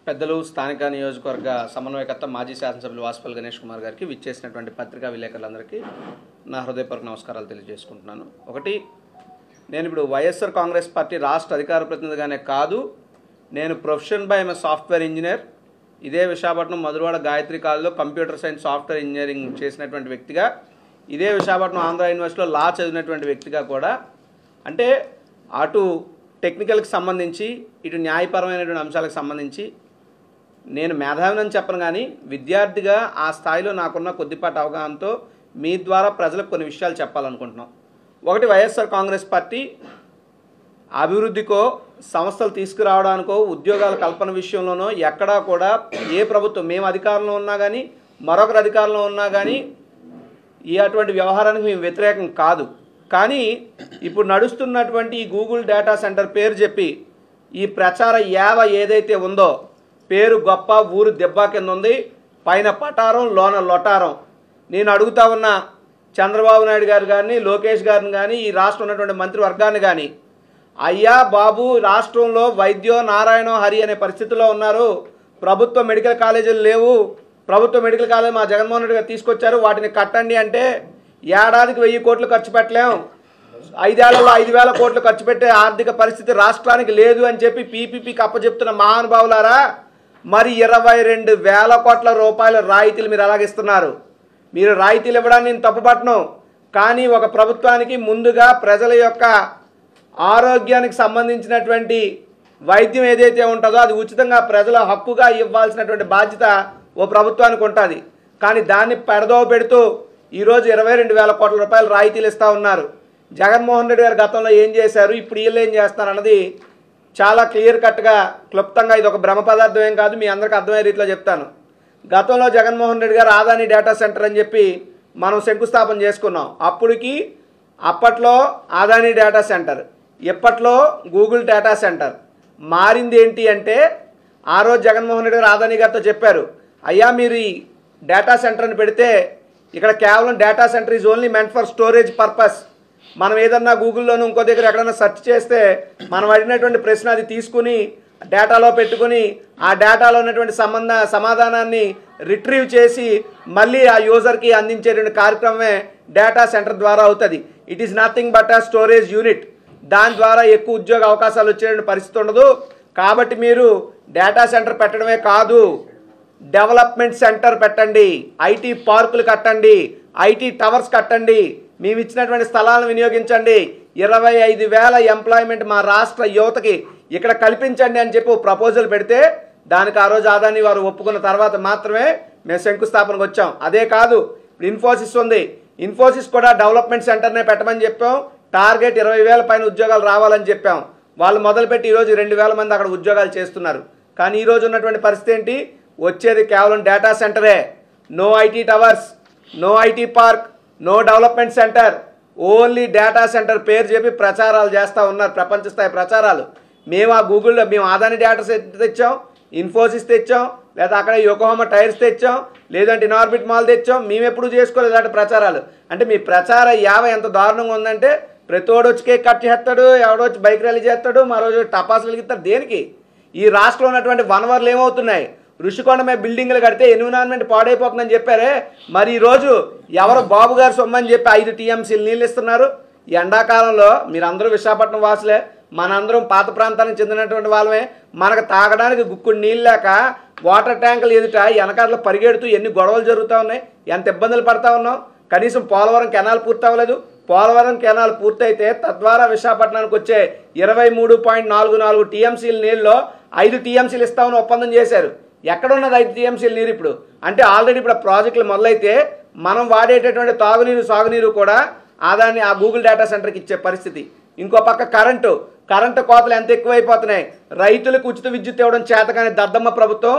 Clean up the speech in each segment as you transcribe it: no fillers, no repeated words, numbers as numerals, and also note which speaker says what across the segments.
Speaker 1: పెద్దలు స్థానిక నియోజకవర్గ సమన్వయకర్త మాజీ శాసనసభ్యులు వాసుపల్లి గణేష్ కుమార్ గారికి విచ్చేసినటువంటి పత్రికా విలేకరులందరికీ నా హృదయపూర్వక నమస్కారాలు తెలియజేసుకుంటున్నాను. ఒకటి, నేను ఇప్పుడు వైఎస్ఆర్ కాంగ్రెస్ పార్టీ రాష్ట్ర అధికార ప్రతినిధిగానే కాదు, నేను ప్రొఫెషన్ బై సాఫ్ట్వేర్ ఇంజనీర్. ఇదే విశాఖపట్నం మధురవాడ గాయత్రి కాలేజ్లో కంప్యూటర్ సైన్స్ సాఫ్ట్వేర్ ఇంజనీరింగ్ చేసినటువంటి వ్యక్తిగా, ఇదే విశాఖపట్నం ఆంధ్ర యూనివర్సిటీలో లా చదివినటువంటి వ్యక్తిగా కూడా, అంటే అటు టెక్నికల్కి సంబంధించి ఇటు న్యాయపరమైనటువంటి అంశాలకు సంబంధించి నేను మేధావిని చెప్పను, కానీ విద్యార్థిగా ఆ స్థాయిలో నాకున్న కొద్దిపాటి అవగాహనతో మీ ద్వారా ప్రజలకు కొన్ని విషయాలు చెప్పాలనుకుంటున్నాం. ఒకటి, వైఎస్ఆర్ కాంగ్రెస్ పార్టీ అభివృద్ధికో సంస్థలు తీసుకురావడానికో ఉద్యోగాల కల్పన విషయంలోనో ఎక్కడా కూడా ఏ ప్రభుత్వం మేము అధికారంలో ఉన్నా కానీ మరొకరు అధికారంలో ఉన్నా కానీ ఈ అటువంటి వ్యవహారానికి మేము వ్యతిరేకం కాదు. కానీ ఇప్పుడు నడుస్తున్నటువంటి ఈ గూగుల్ డేటా సెంటర్ పేరు చెప్పి ఈ ప్రచార యావ ఏదైతే ఉందో, పేరు గొప్ప ఊరు దెబ్బ కింద ఉంది, పైన పటారం లోన లొటారం. నేను అడుగుతా ఉన్న చంద్రబాబు నాయుడు గారు కానీ లోకేష్ గారిని కానీ ఈ రాష్ట్రం ఉన్నటువంటి మంత్రివర్గాన్ని కానీ, అయ్యా బాబు రాష్ట్రంలో వైద్యో నారాయణో హరి అనే పరిస్థితిలో ఉన్నారు, ప్రభుత్వ మెడికల్ కాలేజీలు లేవు, ప్రభుత్వ మెడికల్ కాలేజీ మా జగన్మోహన్ రెడ్డి గారు తీసుకొచ్చారు, వాటిని కట్టండి అంటే ఏడాదికి 1000 కోట్లు ఖర్చు పెట్టలేం, 5 ఏళ్లలో 5000 కోట్లు ఖర్చు పెట్టే ఆర్థిక పరిస్థితి రాష్ట్రానికి లేదు అని చెప్పి పీపీపీకి అప్పచెప్తున్న మహానుభావులారా, మరి 22,000 కోట్ల రూపాయల రాయితీలు మీరు అలాగిస్తున్నారు. మీరు రాయితీలు ఇవ్వడాన్ని నేను తప్పుపట్టను, కానీ ఒక ప్రభుత్వానికి ముందుగా ప్రజల యొక్క ఆరోగ్యానికి సంబంధించినటువంటి వైద్యం ఏదైతే ఉంటుందో అది ఉచితంగా ప్రజల హక్కుగా ఇవ్వాల్సినటువంటి బాధ్యత ఓ ప్రభుత్వానికి ఉంటుంది. కానీ దాన్ని పెడదోవ పెడుతూ ఈరోజు 22,000 కోట్ల రూపాయలు రాయితీలు ఇస్తూ ఉన్నారు. జగన్మోహన్ రెడ్డి గారు గతంలో ఏం చేశారు, ఇప్పుడు వీళ్ళు ఏం చేస్తున్నారు అన్నది చాలా క్లియర్ కట్గా క్లుప్తంగా, ఇది ఒక భ్రమ పదార్థం ఏం కాదు, మీ అందరికీ అర్థమయ్యే రీతిలో చెప్తాను. గతంలో జగన్మోహన్ రెడ్డి గారు ఆదాని డేటా సెంటర్ అని చెప్పి మనం శంకుస్థాపన చేసుకున్నాం. అప్పట్లో ఆదాని డేటా సెంటర్, ఇప్పట్లో గూగుల్ డేటా సెంటర్. మారింది ఏంటి అంటే, ఆ రోజు జగన్మోహన్ రెడ్డి గారు ఆదాని గారితో చెప్పారు, అయ్యా మీరు ఈ డేటా సెంటర్ని పెడితే ఇక్కడ కేవలం data centre is only meant for storage purpose. మనం ఏదన్నా గూగుల్లోనూ ఇంకో దగ్గర ఎక్కడన్నా సెర్చ్ చేస్తే మనం అడిగినటువంటి ప్రశ్న అది తీసుకుని డేటాలో పెట్టుకుని ఆ డేటాలో ఉన్నటువంటి సమాధానాన్ని రిట్రీవ్ చేసి మళ్ళీ ఆ యూజర్కి అందించేటువంటి కార్యక్రమమే డేటా సెంటర్ ద్వారా అవుతుంది. It is nothing but a storage unit. దాని ద్వారా ఎక్కువ ఉద్యోగ అవకాశాలు వచ్చేటువంటి పరిస్థితి ఉండదు. కాబట్టి మీరు డేటా సెంటర్ పెట్టడమే కాదు, డెవలప్మెంట్ సెంటర్ పెట్టండి, ఐటీ పార్కులు కట్టండి, ఐటీ టవర్స్ కట్టండి, మేము ఇచ్చినటువంటి స్థలాలను వినియోగించండి, 25,000 ఎంప్లాయ్మెంట్ మా రాష్ట్ర యువతకి ఇక్కడ కల్పించండి అని చెప్పి ప్రపోజల్ పెడితే దానికి ఆ రోజు ఆదాని వారు ఒప్పుకున్న తర్వాత మాత్రమే మేము శంకుస్థాపనకు వచ్చాం. అదే కాదు, ఇప్పుడు ఇన్ఫోసిస్ ఉంది, ఇన్ఫోసిస్ కూడా డెవలప్మెంట్ సెంటర్నే పెట్టమని చెప్పాం. టార్గెట్ 20,000 పైన ఉద్యోగాలు రావాలని చెప్పాం. వాళ్ళు మొదలుపెట్టి ఈరోజు 2,000 మంది అక్కడ ఉద్యోగాలు చేస్తున్నారు. కానీ ఈరోజు ఉన్నటువంటి పరిస్థితి ఏంటి, వచ్చేది కేవలం డేటా సెంటరే. No IT towers, no IT park, no development centre, only data centre పేరు చెప్పి ప్రచారాలు చేస్తూ ఉన్నారు, ప్రపంచ స్థాయి ప్రచారాలు. మేము ఆ గూగుల్లో మేము ఆదాని డేటా సెంటర్ తెచ్చాం, ఇన్ఫోసిస్ తెచ్చాం, లేదా అక్కడ యోకోహామా టైర్స్ తెచ్చాం, లేదంటే ఇన్ఆర్బిట్ మాల్ తెచ్చాం, మేము ఎప్పుడు చేసుకోలేదు ఇలాంటి ప్రచారాలు. అంటే మీ ప్రచార యావ ఎంత దారుణంగా ఉందంటే, ప్రతివాడు వచ్చి కేక్ కట్ చేస్తాడు, ఎవడో వచ్చి బైక్ ర్యాలీ చేస్తాడు, మరో టపాసులు వెలిగిస్తాడు. దేనికి? ఈ రాష్ట్రంలో ఉన్నటువంటి వనవరులు ఏమవుతున్నాయి, ఋషికొండ మీద బిల్డింగ్లు కడితే ఎన్విరాన్మెంట్ పాడైపోతుందని చెప్పారే, మరి ఈరోజు ఎవరు బాబు గారు సొమ్మని చెప్పి 5 టీఎంసీలు నీళ్ళు ఇస్తున్నారు. ఎండాకాలంలో మీరందరూ విశాఖపట్నం వాసులే, మనందరం పాత ప్రాంతానికి చెందినటువంటి వాళ్ళమే, మనకు తాగడానికి గుక్కుడు నీళ్ళు లేక వాటర్ ట్యాంకులు ఎదుట వెనకాలలో పరిగెడుతూ ఎన్ని గొడవలు జరుగుతూ ఉన్నాయి, ఎంత ఇబ్బందులు పడతా ఉన్నాం. కనీసం పోలవరం కెనాల్ పూర్తి అవ్వలేదు. పోలవరం కెనాల్ పూర్తయితే తద్వారా విశాఖపట్నానికి వచ్చే 23.44 టీఎంసీల నీళ్ళలో 5 టీఎంసీలు ఇస్తామని ఒప్పందం చేశారు. ఎక్కడున్నది 5 టీఎంసీల నీరు ఇప్పుడు? అంటే ఆల్రెడీ ఇప్పుడు ప్రాజెక్టులు మొదలైతే మనం వాడేటటువంటి తాగునీరు సాగునీరు కూడా ఆదాన్ని ఆ గూగుల్ డేటా సెంటర్కి ఇచ్చే పరిస్థితి. ఇంకో పక్క కరెంటు కోతలు ఎంత ఎక్కువైపోతున్నాయి. రైతులకు ఉచిత విద్యుత్ ఇవ్వడం చేత కానీ దద్దమ్మ ప్రభుత్వం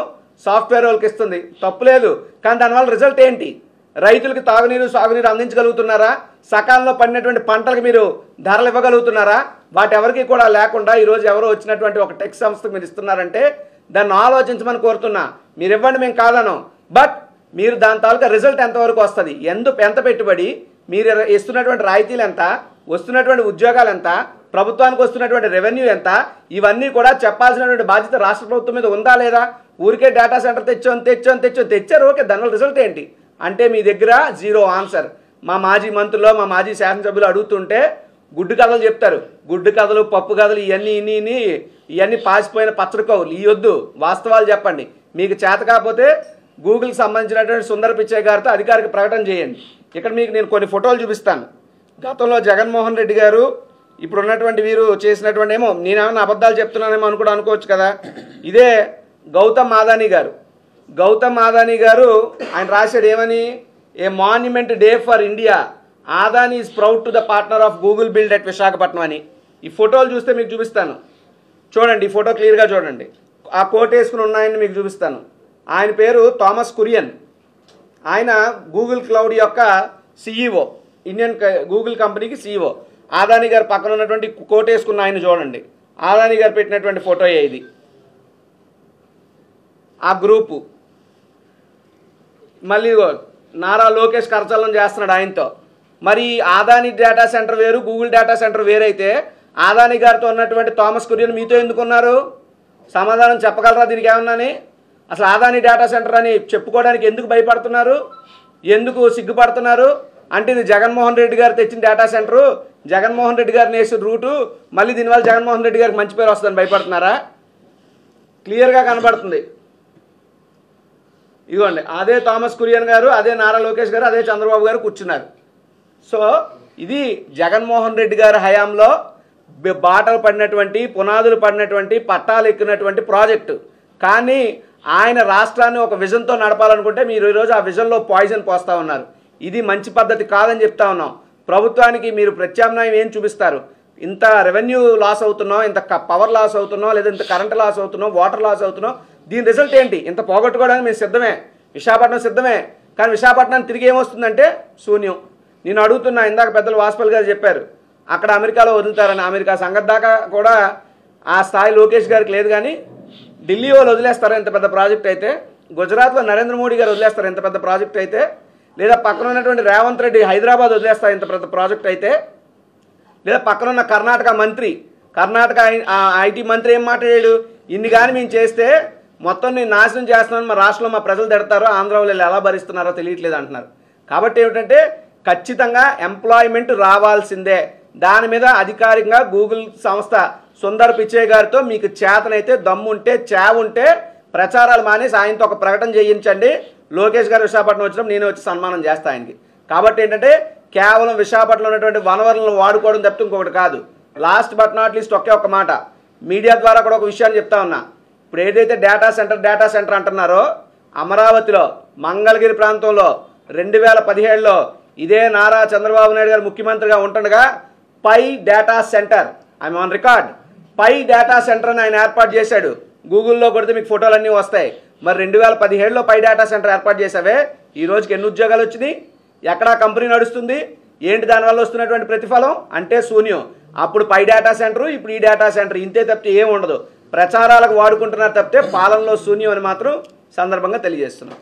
Speaker 1: సాఫ్ట్వేర్ వాళ్ళకి ఇస్తుంది, తప్పులేదు. కానీ దానివల్ల రిజల్ట్ ఏంటి? రైతులకు తాగునీరు సాగునీరు అందించగలుగుతున్నారా? సకాలంలో పడినటువంటి పంటలకు మీరు ధరలు ఇవ్వగలుగుతున్నారా? వాటి ఎవరికి కూడా లేకుండా ఈరోజు ఎవరో వచ్చినటువంటి ఒక టెక్ సంస్థకు మీరు ఇస్తున్నారంటే దాన్ని ఆలోచించమని కోరుతున్నా. మీరు ఇవ్వండి, మేము కాదను, బట్ మీరు దాని తాలూకా రిజల్ట్ ఎంతవరకు వస్తుంది, ఎంత పెట్టుబడి, మీరు ఇస్తున్నటువంటి రాయితీలు ఎంత, వస్తున్నటువంటి ఉద్యోగాలు ఎంత, ప్రభుత్వానికి వస్తున్నటువంటి రెవెన్యూ ఎంత, ఇవన్నీ కూడా చెప్పాల్సినటువంటి బాధ్యత రాష్ట్ర ప్రభుత్వం మీద ఉందా లేదా? ఊరికే డేటా సెంటర్ తెచ్చారు, ఓకే, దానివల్ల రిజల్ట్ ఏంటి అంటే మీ దగ్గర జీరో ఆన్సర్. మా మాజీ మంత్రులు, మా మాజీ శాసనసభ్యులు అడుగుతుంటే గుడ్డు కథలు చెప్తారు. గుడ్డు కథలు, పప్పు కథలు, ఇవన్నీ పాసిపోయిన పచ్చడి కవులు ఇవద్దు, వాస్తవాలు చెప్పండి. మీకు చేత కాకపోతే గూగుల్కి సంబంధించినటువంటి సుందర్ పిచ్చయ్య గారితో అధికారిక ప్రకటన చేయండి. ఇక్కడ మీకు నేను కొన్ని ఫోటోలు చూపిస్తాను. గతంలో జగన్మోహన్ రెడ్డి గారు, ఇప్పుడు ఉన్నటువంటి వీరు చేసినటువంటి ఏమో, నేనేమన్నా అబద్ధాలు చెప్తున్నానేమో అని కూడా అనుకోవచ్చు కదా. ఇదే గౌతమ్ అదానీ గారు. గౌతమ్ అదానీ గారు ఆయన రాశాడు ఏమని, a monument day for India, Adani is proud to the partner of Google build at Visakhapatnam అని. ఈ ఫోటోలు చూస్తే మీకు చూపిస్తాను, చూడండి. ఈ ఫోటో క్లియర్గా చూడండి. ఆ కోట్ వేసుకుని ఉన్నాయని మీకు చూపిస్తాను. ఆయన పేరు థామస్ కురియన్. ఆయన గూగుల్ క్లౌడ్ యొక్క సిఇఓ, ఇండియన్ గూగుల్ కంపెనీకి సిఇఓ. అదానీ గారు పక్కన ఉన్నటువంటి కోట్ వేసుకున్న ఆయన చూడండి. అదానీ గారు పెట్టినటువంటి ఫోటో ఇది. ఆ గ్రూపు మళ్ళీ నారా లోకేష్ కరచలనం చేస్తున్నాడు ఆయనతో. మరి అదానీ డేటా సెంటర్ వేరు, గూగుల్ డేటా సెంటర్ వేరైతే అదానీ గారితో ఉన్నటువంటి థామస్ కురియన్ మీతో ఎందుకున్నారు? సమాధానం చెప్పగలరా దీనికి ఏమన్నాని? అసలు అదానీ డేటా సెంటర్ అని చెప్పుకోవడానికి ఎందుకు భయపడుతున్నారు, ఎందుకు సిగ్గుపడుతున్నారు? అంటే ఇది జగన్మోహన్ రెడ్డి గారు తెచ్చిన డేటా సెంటరు, జగన్మోహన్ రెడ్డి గారిని వేసిన రూటు, మళ్ళీ దీనివల్ల జగన్మోహన్ రెడ్డి గారికి మంచి పేరు వస్తుందని భయపడుతున్నారా? క్లియర్గా కనబడుతుంది. ఇదిగోండి, అదే థామస్ కురియన్ గారు, అదే నారా లోకేష్ గారు, అదే చంద్రబాబు గారు కూర్చున్నారు. సో ఇది జగన్మోహన్ రెడ్డి గారి హయాంలో బాటలు పడినటువంటి, పునాదులు పడినటువంటి, పట్టాలు ఎక్కినటువంటి ప్రాజెక్టు. కానీ ఆయన రాష్ట్రాన్ని ఒక విజన్తో నడపాలనుకుంటే మీరు ఈరోజు ఆ విజన్లో పాయిజన్ పోస్తూ ఉన్నారు. ఇది మంచి పద్ధతి కాదని చెప్తా ఉన్నాం. ప్రభుత్వానికి మీరు ప్రత్యామ్నాయం ఏం చూపిస్తారు? ఇంత రెవెన్యూ లాస్ అవుతున్నాం, ఇంత పవర్ లాస్ అవుతున్నాం, లేదా ఇంత కరెంట్ లాస్ అవుతున్నాం, వాటర్ లాస్ అవుతున్నాం. దీని రిజల్ట్ ఏంటి? ఇంత పోగొట్టుకోవడానికి మేము సిద్ధమే, విశాఖపట్నం సిద్ధమే. కానీ విశాఖపట్నం తిరిగి ఏమొస్తుందంటే శూన్యం. నేను అడుగుతున్నా, ఇందాక పెద్దలు వాజ్పేయి గారు చెప్పారు అక్కడ అమెరికాలో వదులుతారని. అమెరికా సంగతి దాకా కూడా ఆ స్థాయి లోకేష్ గారికి లేదు. కానీ ఢిల్లీ వాళ్ళు వదిలేస్తారు ఎంత పెద్ద ప్రాజెక్ట్ అయితే, గుజరాత్లో నరేంద్ర మోడీ గారు వదిలేస్తారు ఎంత పెద్ద ప్రాజెక్ట్ అయితే, లేదా పక్కన ఉన్నటువంటి రేవంత్ రెడ్డి హైదరాబాద్ వదిలేస్తారు ఎంత పెద్ద ప్రాజెక్ట్ అయితే, లేదా పక్కన ఉన్న కర్ణాటక ఐటీ మంత్రి ఏం మాట్లాడాడు, ఇన్ని కానీ మేము చేస్తే మొత్తం నేను నాశనం చేస్తున్నాను, మా రాష్ట్రంలో మా ప్రజలు తిడతారో, ఆంధ్ర వాళ్ళు ఎలా భరిస్తున్నారో తెలియట్లేదు అంటున్నారు. కాబట్టి ఏమిటంటే ఖచ్చితంగా ఎంప్లాయ్మెంట్ రావాల్సిందే. దాని మీద అధికారికంగా గూగుల్ సంస్థ సుందర్ పిచ్చయ్య గారితో మీకు చేతనైతే, దమ్ముంటే, ఉంటే ప్రచారాలు మానేసి ఆయనతో ఒక ప్రకటన చేయించండి. లోకేష్ గారు విశాఖపట్నం వచ్చినప్పుడు నేను వచ్చి సన్మానం చేస్తా ఆయనకి. కాబట్టి ఏంటంటే కేవలం విశాఖపట్నంలో ఉన్నటువంటి వనరులను వాడుకోవడం తప్పితే ఇంకొకటి కాదు. లాస్ట్ బట్ నాట్ లీస్ట్ ఒకే ఒక మాట మీడియా ద్వారా కూడా ఒక విషయాన్ని చెప్తా ఉన్నా. ఇప్పుడు ఏదైతే డేటా సెంటర్ అంటున్నారో, అమరావతిలో మంగళగిరి ప్రాంతంలో 2017లో ఇదే నారా చంద్రబాబు నాయుడు గారు ముఖ్యమంత్రిగా ఉంటుండగా పై data centre, I'm on record, పై డేటా సెంటర్ అని ఆయన ఏర్పాటు చేశాడు. గూగుల్లో కొడితే మీకు ఫోటోలన్నీ వస్తాయి. మరి 2017లో పై డేటా సెంటర్ ఏర్పాటు చేసావే, ఈ రోజుకి ఎన్ని ఉద్యోగాలు వచ్చినాయి? ఎక్కడా కంపెనీ నడుస్తుంది? ఏంటి దానివల్ల వస్తున్నటువంటి ప్రతిఫలం? అంటే శూన్యం. అప్పుడు పై డేటా సెంటరు, ఇప్పుడు ఈ డేటా సెంటర్, ఇంతే తప్పితే ఏం ఉండదు. ప్రచారాలకు వాడుకుంటున్నారు తప్పితే పాలనలో శూన్యం అని మాత్రం సందర్భంగా తెలియజేస్తున్నాం.